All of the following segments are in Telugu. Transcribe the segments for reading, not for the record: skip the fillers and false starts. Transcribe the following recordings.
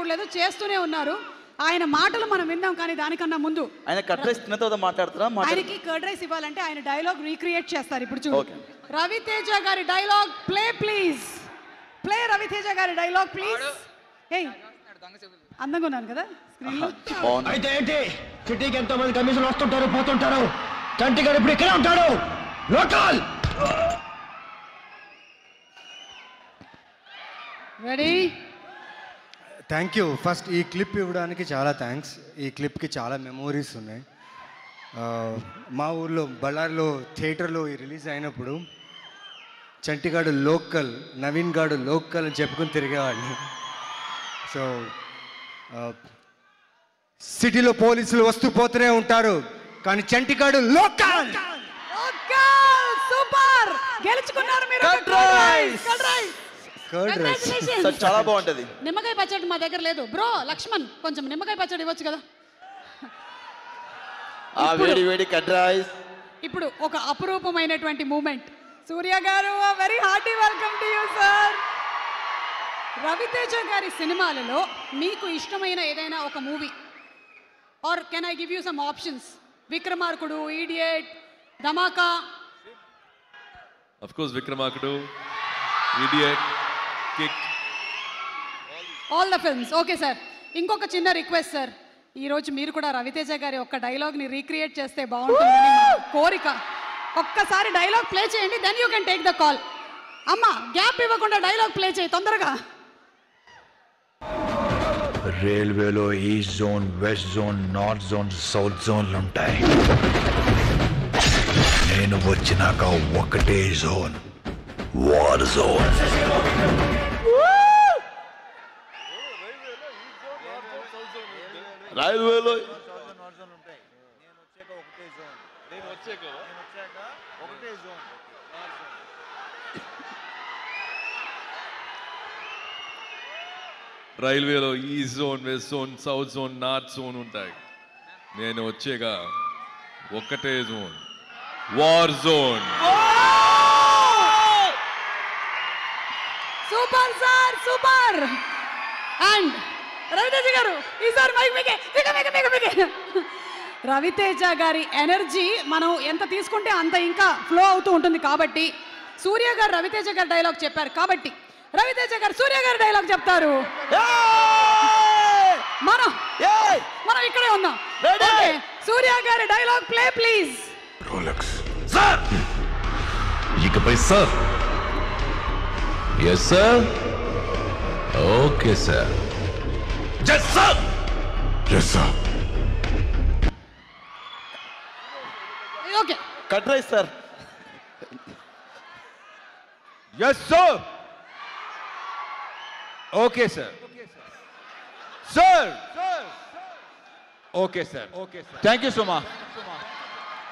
చూడలేదు, చేస్తూనే ఉన్నారు. ఆయన మాటలు మనం విందాం, కానీ దానికన్నా ముందు ఆయన కర్డ్ రైస్ తిన్న తర్వాత మాట్లాడుతారా? ఆయనకి కర్డ్ రైస్ ఇవ్వాలంటే ఆయన డైలాగ్ రీక్రియేట్ చేస్తారు. ఇప్పుడు చూడు, రవితేజ గారి dialogue play please. Play Ravi Teja గారి డైలాగ్ ప్లీజ్. ఏయ్ అందంగా ఉన్నాను కదా స్క్రీన్ లో. అయితే ఏంటి, సిటీకి ఎంతో మంది కమిషన్లు వస్తుంటారు పోతుంటారు, చంటిగాడు ఇప్పుడు ఇక్కడే ఉంటాడు. Local ready. Thank you. First ఈ క్లిప్ ఇవ్వడానికి చాలా థ్యాంక్స్. ఈ క్లిప్కి చాలా మెమోరీస్ ఉన్నాయి. మా ఊర్లో బళ్ళారిలో థియేటర్లో రిలీజ్ అయినప్పుడు చంటిగాడు లోకల్, నవీన్ గాడు లోకల్ అని చెప్పుకొని తిరిగేవాడిని. సో సిటీలో పోలీసులు వస్తూ పోతూనే ఉంటారు, కానీ చంటిగాడు లోకల్. సూపర్, గెలుచుకున్నారు మీరు. చాలా బాగుంటది. నిమ్మకాయ పచ్చడి మా దగ్గర లేదు బ్రో. లక్ష్మణ్ కొంచెం నిమ్మకాయ పచ్చడి ఇవ్వచ్చు కదా. వేడి వేడి కర్డ్ రైస్. ఇప్పుడు ఒక అపురూపమైనటువంటి మూమెంట్. సూర్య గారు, very hearty welcome to you sir. Ravi Teja గారి సినిమాలలో మీకు ఇష్టమైన ఏదైనా ఒక movie, or can I give you some options? Vikramarkudu, Idiot, Dhamaka. Of course Vikramarkudu, Idiot, Kick, all the films. Okay sir, ఇంకొక చిన్న రిక్వెస్ట్ సార్. ఈరోజు మీరు కూడా రవితేజ గారి ఒక్క డైలాగ్ని రీక్రియేట్ చేస్తే బాగుంటుందని మా కోరిక. ఒక్కసారి డైలాగ్ ప్లే చేయండి, then you can take the call. అమ్మా గ్యాప్ ఇవ్వకుండా డైలాగ్ ప్లే చేయి తొందరగా. రైల్వేలో east zone, west zone, north zone, south జోన్లు ఉంటాయి. నేను వచ్చినాక ఒకటే జోన్, వార్ జోన్. రైల్వేలో రైల్వేలో east zone, west zone, south zone, north zone ఉంటాయి. నేను వచ్చాక ఒకటే zone, war zone. Super sir, super. And Ravi Teja గారు ఈసారి మైక్ మీకే. రవితేజ గారి ఎనర్జీ మనం ఎంత తీసుకుంటే అంత ఇంకా ఫ్లో అవుతూ ఉంటుంది. కాబట్టి సూర్య గారు రవితేజ గారి డైలాగ్ చెప్పారు, కాబట్టి రవితేజ గారు సూర్య గారి డైలాగ్ చెప్తారు. మనం ఇక్కడే ఉన్నాం. సూర్య గారి dialogue play please. Rolex sir, ఇకపై sir. Yes sir, okay sir. Yes sir, yes sir. Okay curd rice sir. Yes sir, okay sir. Sir okay sir, okay sir. Thank you so much.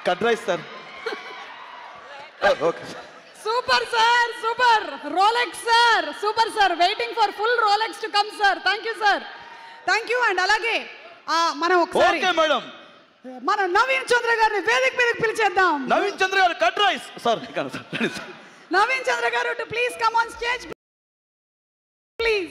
Curd rice sir. Okay super sir, super. Rolex sir, super sir. Waiting for full Rolex to come sir. Thank you sir, thank you. And అలాగే మనం ఒకసారి మేడం మనం నవీన్ చంద్ర గారిని వేదిక మీదకి పిలిచేద్దాం. నవీన్ చంద్ర గారు కర్డ్ రైస్ సార్. నవీన్ చంద్ర గారు to please come on stage please.